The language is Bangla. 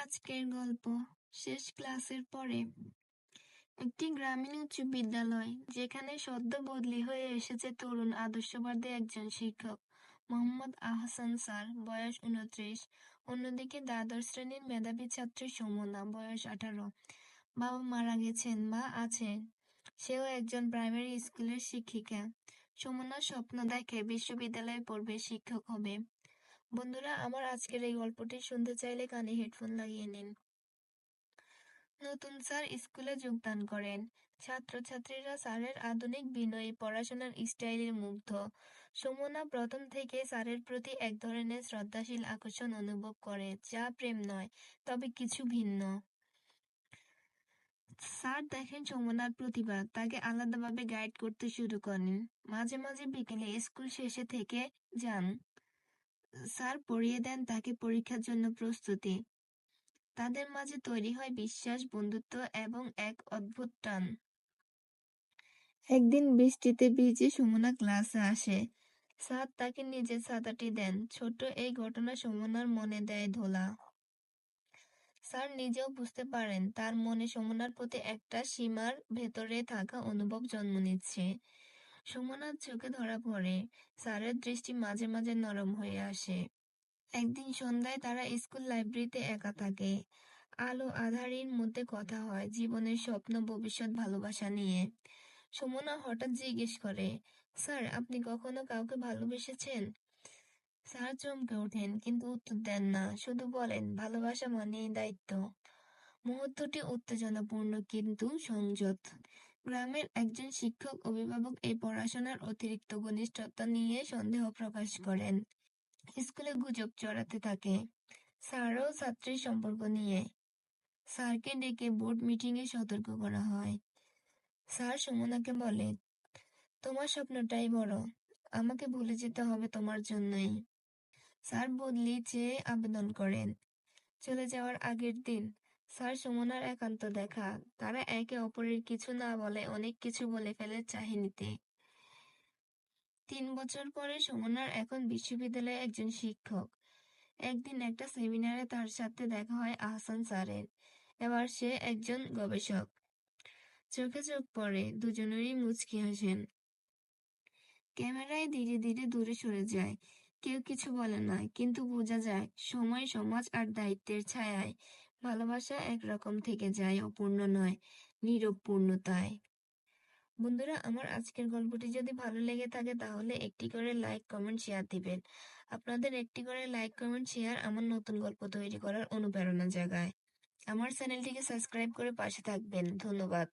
আজকের গল্প শেষ ক্লাসের পরে। একটি গ্রামীণ উচ্চ বিদ্যালয়, যেখানে সদ্য বদলি হয়ে এসেছে তরুণ আদর্শবাদী একজন শিক্ষক, মোহাম্মদ আহসান স্যার, বয়স 29। অন্যদিকে দ্বাদশ শ্রেণীর মেধাবী ছাত্রী সুমনা, বয়স 18। বাবা মারা গেছেন, মা আছেন, সেও একজন প্রাইমারি স্কুলের শিক্ষিকা। সুমনা স্বপ্ন দেখে বিশ্ববিদ্যালয়ে পড়বে, শিক্ষক হবে। বন্ধুরা, আমার আজকের এই গল্পটি শুনতে চাইলে কানে হেডফোন লাগিয়ে নিন। নতুন স্যার স্কুলে যোগদান করেন। ছাত্রছাত্রীরা স্যারের আধুনিক বিনয়ী পড়াশোনার স্টাইলে মুগ্ধ। সুমনা প্রথম থেকে স্যারের প্রতি এক ধরনের শ্রদ্ধাশীল আকর্ষণ অনুভব করে, যা প্রেম নয়, তবে কিছু ভিন্ন। স্যার দেখেন সুমনার প্রতিভা, তাকে আলাদাভাবে গাইড করতে শুরু করেন। মাঝে মাঝে বিকেলে স্কুল শেষে থেকে যান। স্যার পড়িয়ে দেন তাকে পরীক্ষার জন্য প্রস্তুতি। তাদের মাঝে তৈরি হয় বিশ্বাস, বন্ধুত্ব এবং এক অদ্ভুত টান। একদিন বৃষ্টিতে ভিজে সুমনা ক্লাসে আসে। স্যার তাকে নিজের ছাতাটি দেন। ছোট্ট এই ঘটনা সুমনার মনে দেয় ধোলা। স্যার নিজেও বুঝতে পারেন তার মনে সুমনার প্রতি একটা সীমার ভেতরে থাকা অনুভব জন্ম নিচ্ছে। সুমনার চোখে ধরা পড়ে, স্যারের দৃষ্টি মাঝে মাঝে নরম হয়ে আসে। একদিন সন্ধ্যায় তারা স্কুল লাইব্রেরিতে একা থাকে। আলো আঁধারির মধ্যে কথা হয় জীবনের স্বপ্ন, ভবিষ্যৎ, ভালোবাসা নিয়ে। সুমনা হঠাৎ জিজ্ঞেস করে, স্যার, আপনি কখনো কাউকে ভালোবেসেছেন? স্যার চমকে ওঠেন, কিন্তু উত্তর দেন না, শুধু বলেন, ভালোবাসা মানেই দায়িত্ব। মুহূর্তটি উত্তেজনাপূর্ণ কিন্তু সংযত। গ্রামের একজন শিক্ষক অভিভাবক এই পড়াশোনার অতিরিক্ত ঘনিষ্ঠতা নিয়ে সন্দেহ প্রকাশ করেন। স্কুলে গুজব ছড়াতে থাকে, স্যার ও ছাত্রীর সম্পর্ক নিয়ে। স্যারকে ডেকে বোর্ড মিটিং এ সতর্ক করা হয়। স্যার সুমনাকে বলে, তোমার স্বপ্নটাই বড়, আমাকে ভুলে যেতে হবে তোমার জন্যই। স্যার বদলি চেয়ে আবেদন করেন। চলে যাওয়ার আগের দিন স্যার সুমনার একান্ত দেখা। তারা একে অপরের কিছু না বলে অনেক কিছু বলে ফেলে চাহনিতে। 3 বছর পরে সুমনার এখন বিশ্ববিদ্যালয়ে একজন শিক্ষক। একদিন একটা সেমিনারে তার সাথে দেখা হয় আহসান স্যারের। এবার সে একজন গবেষক। চোখে চোখ পড়ে, দুজনেরই মুচকি হাসেন। ক্যামেরায় ধীরে ধীরে দূরে সরে যায়। কেউ কিছু বলে না, কিন্তু বোঝা যায় সময়, সমাজ আর দায়িত্বের ছায়ায় ভালোবাসা একরকম থেকে যায়, অপূর্ণ নয়, নীরব পূর্ণতায়। বন্ধুরা, আমার আজকের গল্পটি যদি ভালো লেগে থাকে তাহলে একটি করে লাইক, কমেন্ট, শেয়ার দিবেন। আপনাদের একটি করে লাইক, কমেন্ট, শেয়ার আমার নতুন গল্প তৈরি করার অনুপ্রেরণা জাগায়। আমার চ্যানেলটিকে সাবস্ক্রাইব করে পাশে থাকবেন। ধন্যবাদ।